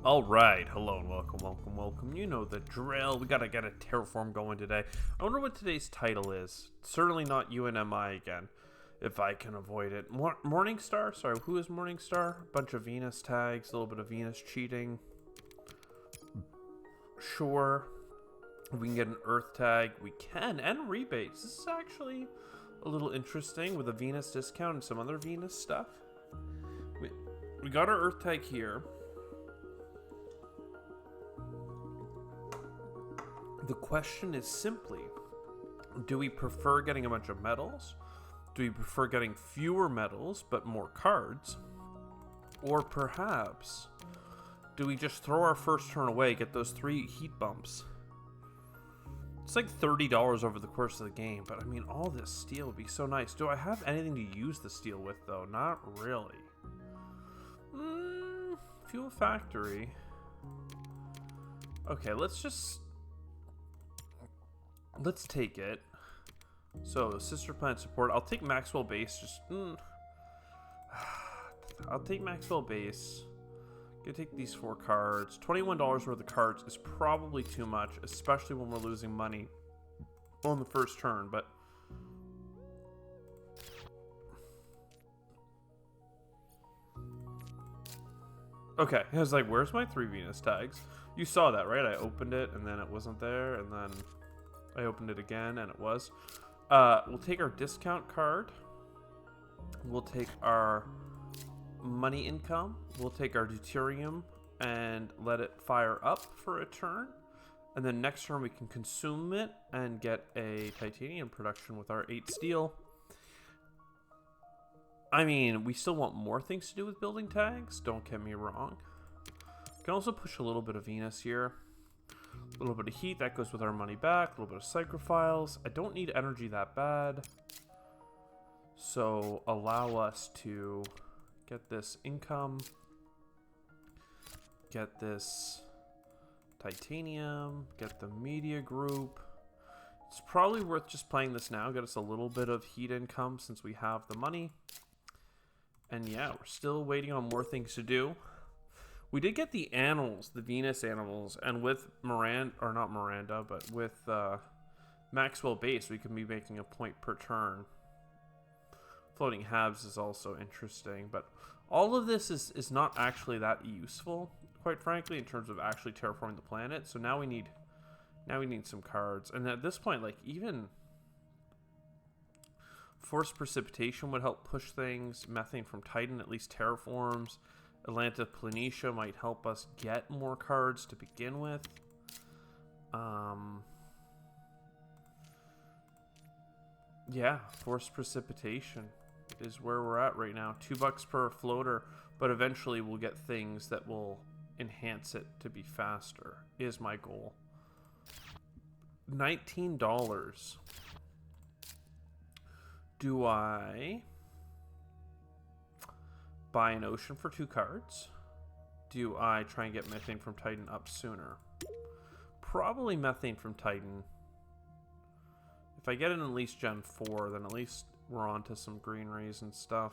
All right, hello and welcome. You know the drill. We gotta get a terraform going today. I wonder what today's title is. Certainly not UNMI again, if I can avoid it. Morningstar? Sorry, who is Morningstar? A bunch of Venus tags, a little bit of Venus cheating. Sure. If we can get an Earth tag, we can, and rebates. This is actually a little interesting with a Venus discount and some other Venus stuff. We got our Earth tag here. The question is simply, do we prefer getting a bunch of medals? Do we prefer getting fewer medals but more cards? Or perhaps, do we just throw our first turn away, get those 3 heat bumps? It's like $30 over the course of the game, but I mean, all this steel would be so nice. Do I have anything to use the steel with, though? Not really. Fuel factory. Okay, let's take it. So, sister plant support. I'll take Maxwell base. I'll take Maxwell base. Gonna take these 4 cards. $21 worth of cards is probably too much, especially when we're losing money on the first turn, but okay, I was like, where's my 3 Venus tags? You saw that, right? I opened it and then it wasn't there, and then I opened it again and it was. We'll take our discount card. We'll take our money income. We'll take our deuterium and let it fire up for a turn. And then next turn we can consume it and get a titanium production with our 8 steel. I mean, we still want more things to do with building tags, don't get me wrong. Can also push a little bit of Venus here. A little bit of heat, that goes with our money back. A little bit of psychrophiles. I don't need energy that bad. So allow us to get this income. Get this titanium. Get the media group. It's probably worth just playing this now. Get us a little bit of heat income since we have the money. And yeah, we're still waiting on more things to do. We did get the animals, the Venus animals, and with with Maxwell base, we can be making a point per turn. Floating halves is also interesting, but all of this is not actually that useful, quite frankly, in terms of actually terraforming the planet. So now we need some cards, and at this point, like, even forced precipitation would help push things. Methane from Titan at least terraforms. Atlanta Planitia might help us get more cards to begin with. Yeah, forced precipitation is where we're at right now. $2 per floater, but eventually we'll get things that will enhance it to be faster, is my goal. $19. Do I buy an ocean for 2 cards? Do I try and get methane from Titan up sooner? Probably methane from Titan. If I get an at least Gen 4, then at least we're on to some green rays and stuff.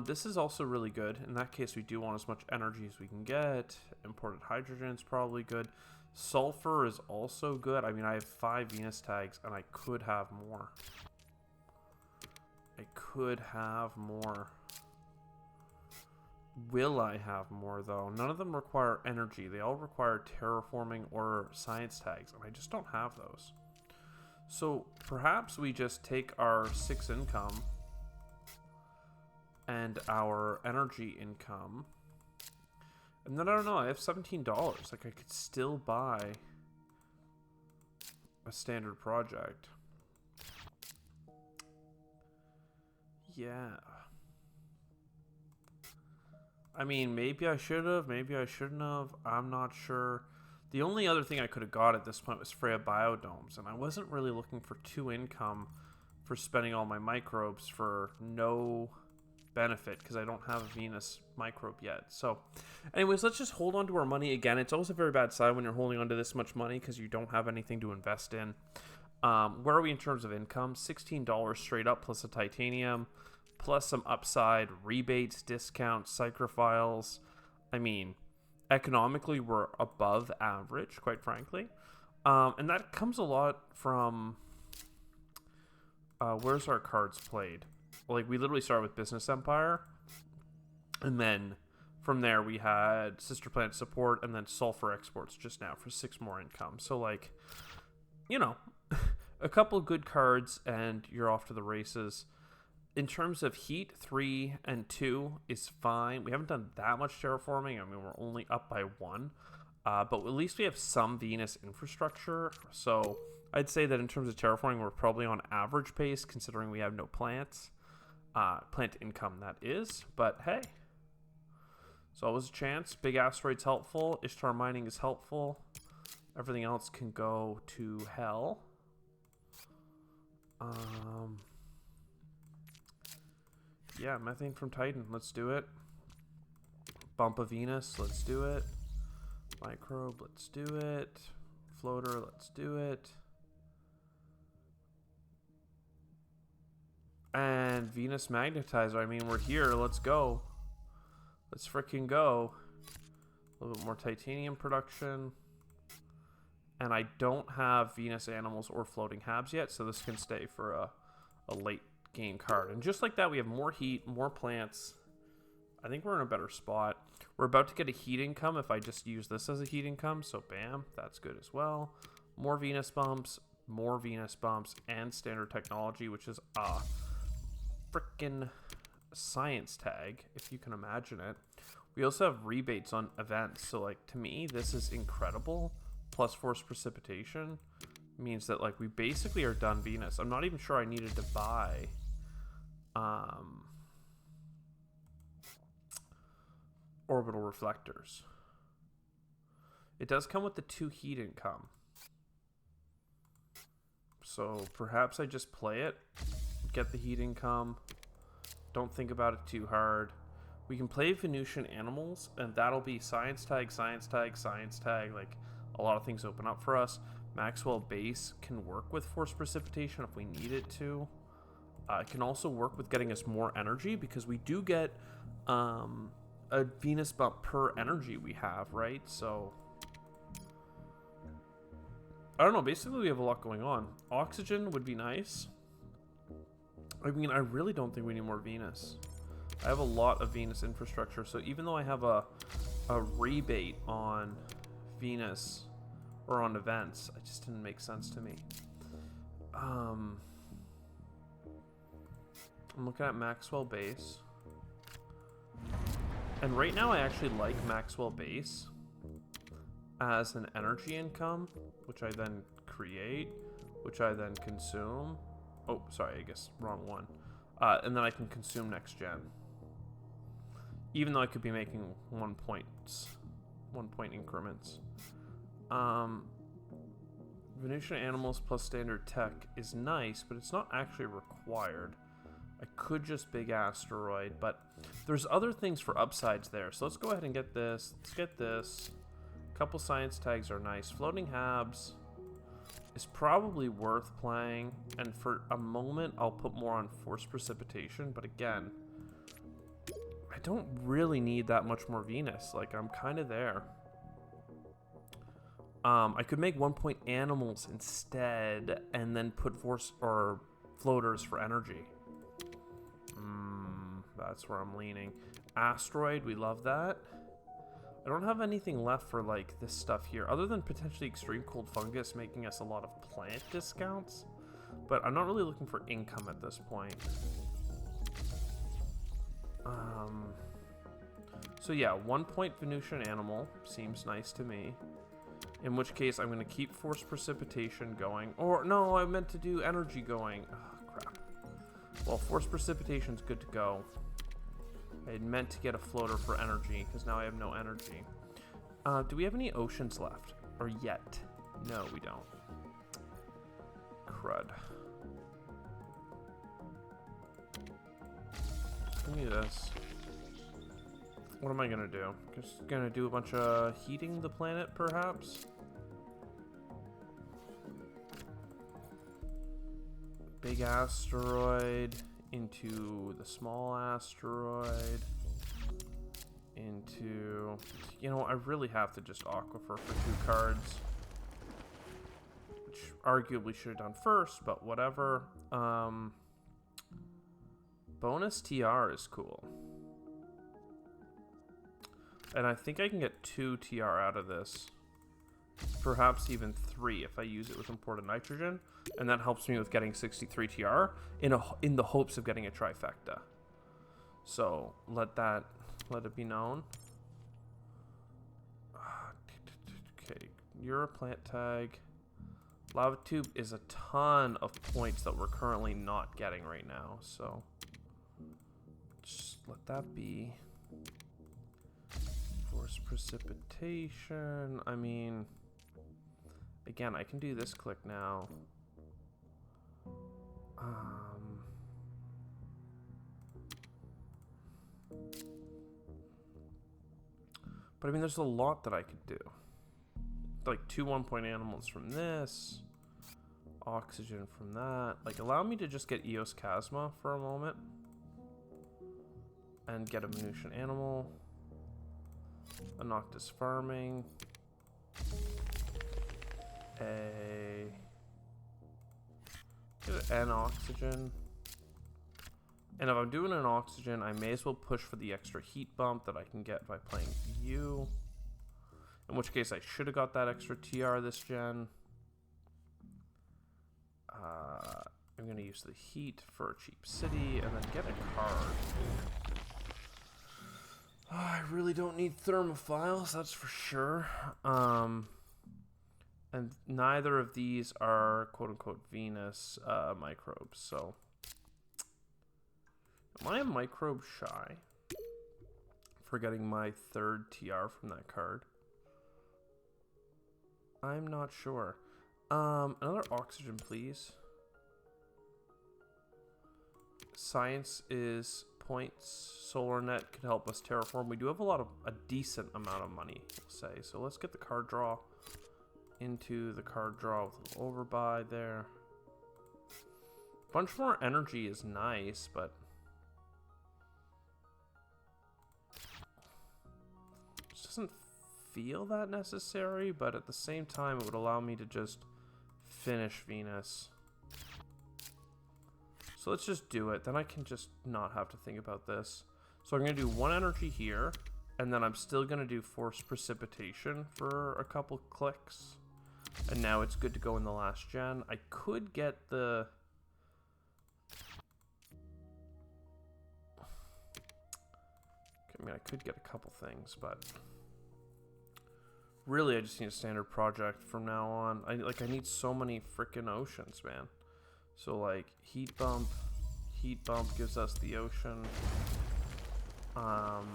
This is also really good. In that case, we do want as much energy as we can get. Imported hydrogen is probably good. Sulfur is also good. I mean, I have 5 Venus tags, and I could have more. Will I have more, though? None of them require energy. They all require terraforming or science tags, and I just don't have those. So perhaps we just take our 6 income and our energy income. And then, I don't know, I have $17. Like, I could still buy a standard project. Yeah. I mean, maybe I should have, maybe I shouldn't have. I'm not sure. The only other thing I could have got at this point was Freya Biodomes, and I wasn't really looking for 2 income for spending all my microbes for no benefit, because I don't have a Venus microbe yet. So, anyways, let's just hold on to our money again. It's always a very bad sign when you're holding on to this much money because you don't have anything to invest in. Where are we in terms of income? $16 straight up plus a titanium. plus some upside, rebates, discounts, psychrophiles. I mean, economically we're above average, quite frankly. And that comes a lot from where's our cards played? Like, we literally started with Business Empire, and then from there we had Sister Planet Support, and then Sulfur Exports just now for 6 more income. So, like, you know, a couple good cards and you're off to the races. In terms of heat, 3 and 2 is fine. We haven't done that much terraforming. I mean, we're only up by 1. But at least we have some Venus infrastructure. So I'd say that in terms of terraforming, we're probably on average pace, considering we have no plants. Plant income, that is. But hey, it's always a chance. Big Asteroid's helpful. Ishtar Mining is helpful. Everything else can go to hell. Yeah, Methane from Titan. Let's do it. Bump of Venus. Let's do it. Microbe. Let's do it. Floater. Let's do it. And Venus Magnetizer. I mean, we're here. Let's go. Let's freaking go. A little bit more titanium production. And I don't have Venus Animals or Floating Habs yet, so this can stay for a late game card. And just like that, we have more heat, more plants. I think we're in a better spot. We're about to get a heat income if I just use this as a heat income, so bam, that's good as well. More Venus bumps, and standard technology, which is frickin' science tag, if you can imagine it. We also have rebates on events, so like, to me, this is incredible. Plus force precipitation means that, like, we basically are done Venus. I'm not even sure I needed to buy orbital reflectors. It does come with the 2 heat income, so perhaps I just play it, get the heat income, don't think about it too hard. We can play Venusian Animals, and that'll be science tag, like, a lot of things open up for us. Maxwell Base can work with force precipitation if we need it to. It can also work with getting us more energy, because we do get a Venus bump per energy we have, right? So I don't know, basically we have a lot going on. Oxygen would be nice. I mean, I really don't think we need more Venus. I have a lot of Venus infrastructure, so even though I have a rebate on Venus or on events, it just didn't make sense to me. I'm looking at Maxwell Base, and right now I actually like Maxwell Base as an energy income, which I then create, which I then consume. Oh, sorry, I guess wrong one. And then I can consume next gen, even though I could be making 1 point increments. Venusian Animals plus standard tech is nice, but it's not actually required. I could just big asteroid, but there's other things for upsides there. So let's go ahead and get this. Let's get this. A couple science tags are nice. Floating Habs is probably worth playing, and for a moment I'll put more on force precipitation, but again, I don't really need that much more Venus. Like, I'm kind of there. I could make 1 point animals instead, and then put force or floaters for energy. That's where I'm leaning. Asteroid, we love that. I don't have anything left for, like, this stuff here, other than potentially Extreme Cold Fungus making us a lot of plant discounts. But I'm not really looking for income at this point. So yeah, 1 point Venusian Animal seems nice to me. In which case, I'm going to keep Force Precipitation going. Or, no, I meant to do Energy going. Oh, crap. Well, Force Precipitation's good to go. I had meant to get a floater for energy, because now I have no energy. Do we have any oceans left? Or yet? No, we don't. Crud. Give me this. What am I gonna do? Just gonna do a bunch of heating the planet, perhaps? Big asteroid into the small asteroid into... You know, I really have to just Aquifer for 2 cards. Which arguably should have done first, but whatever. Bonus TR is cool. And I think I can get 2 TR out of this. Perhaps even 3 if I use it with imported nitrogen. And that helps me with getting 63 TR in the hopes of getting a trifecta. So let it be known. Okay, you're a plant tag. Lava tube is a ton of points that we're currently not getting right now, so just let that be. Force precipitation. I mean, again, I can do this click now. But I mean, there's a lot that I could do. Like 2 1-point animals from this. Oxygen from that. Like, allow me to just get Eos Chasma for a moment. And get a Minution animal. A Noctis Farming. Get an Oxygen. And if I'm doing an Oxygen, I may as well push for the extra heat bump that I can get by playing you. In which case, I should have got that extra TR this gen. I'm going to use the heat for a cheap city and then get a card. Oh, I really don't need thermophiles, that's for sure. And neither of these are quote-unquote Venus microbes, so... Am I a microbe shy for getting my 3rd TR from that card? I'm not sure. Another Oxygen, please. Science is points. SolarNet could help us terraform. We do have a decent amount of money, we'll say. So let's get the card draw into the card draw with a little overbuy there. Bunch more energy is nice, but it doesn't feel that necessary, but at the same time it would allow me to just finish Venus. So let's just do it. Then I can just not have to think about this. So I'm going to do 1 energy here, and then I'm still going to do Force Precipitation for a couple clicks. And now it's good to go in the last gen. I could get the... I mean, I could get a couple things, but... Really, I just need a standard project from now on. I need so many freaking oceans, man. So, like, heat bump gives us the ocean. And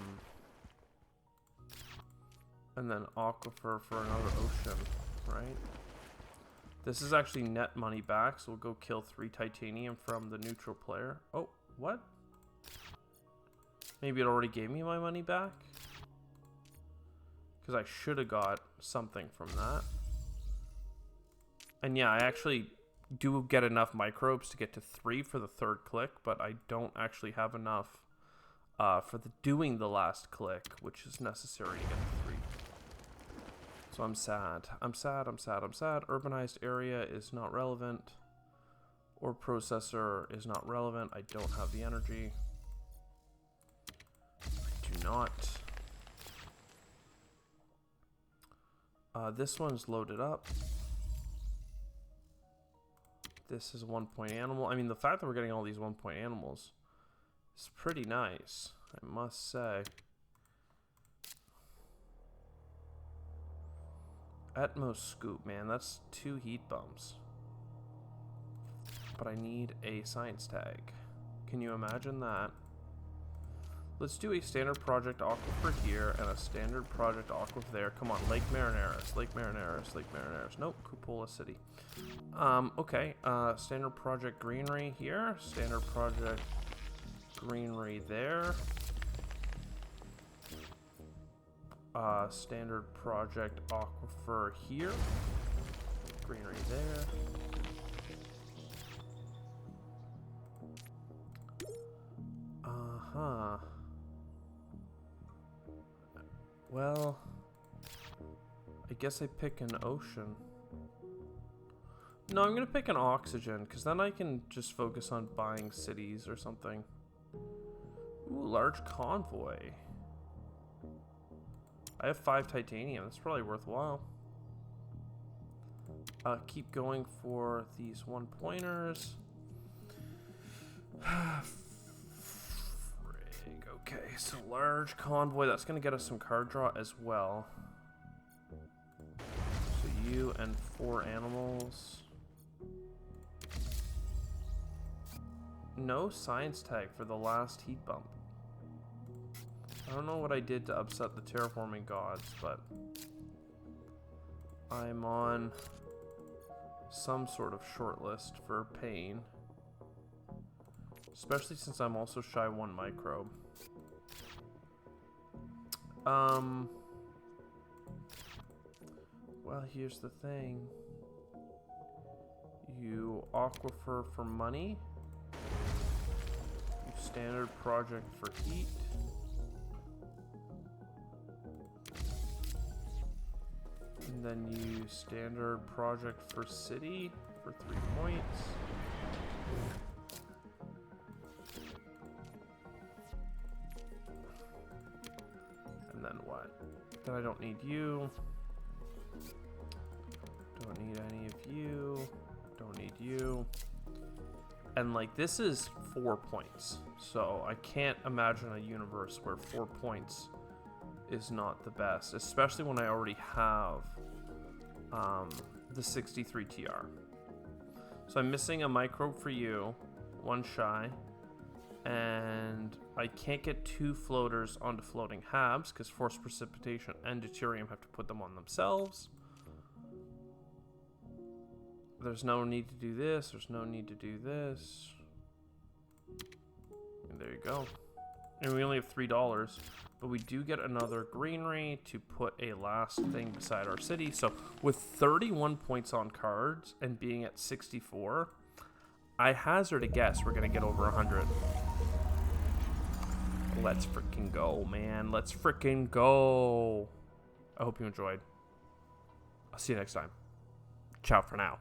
then aquifer for another ocean, right? This is actually net money back, so we'll go kill 3 titanium from the neutral player. Oh, what? Maybe it already gave me my money back? Because I should have got something from that. And yeah, I actually do get enough microbes to get to 3 for the 3rd click, but I don't actually have enough for doing the last click, which is necessary to get to 3. So I'm sad. I'm sad. Urbanized area is not relevant. Or processor is not relevant. I don't have the energy. I do not. This one's loaded up. This is a 1-point animal. I mean, the fact that we're getting all these 1-point animals is pretty nice, I must say. Atmos scoop, man, that's 2 heat bumps. But I need a science tag. Can you imagine that? Let's do a standard project aquifer here and a standard project aquifer there. Come on, Lake Marineris, Lake Marineris, Lake Marineris. Nope, Cupola City. Okay, standard project greenery here. Standard project greenery there. Standard project aquifer here. Greenery there. well, I guess I pick an ocean. No, I'm gonna pick an oxygen, because then I can just focus on buying cities or something. Ooh, large convoy. I have 5 titanium. That's probably worthwhile. Keep going for these 1-pointers. Frig. Okay, so large convoy. That's going to get us some card draw as well. So you and 4 animals. No science tag for the last heat bump. I don't know what I did to upset the terraforming gods, but I'm on some sort of short list for pain. Especially since I'm also shy 1 microbe. Well, here's the thing. You aquifer for money. You standard project for heat. And then you standard project for city for 3 points. And then what? Then I don't need you. Don't need any of you. Don't need you. And like this is 4 points. So I can't imagine a universe where 4 points is not the best, especially when I already have the 63 TR. So I'm missing a microbe for you, 1 shy, and I can't get 2 floaters onto floating habs because forced precipitation and deuterium have to put them on themselves. There's no need to do this, there's no need to do this. And there you go. And we only have $3. But we do get another greenery to put a last thing beside our city. So with 31 points on cards and being at 64, I hazard a guess we're going to get over 100. Let's freaking go, man. Let's freaking go. I hope you enjoyed. I'll see you next time. Ciao for now.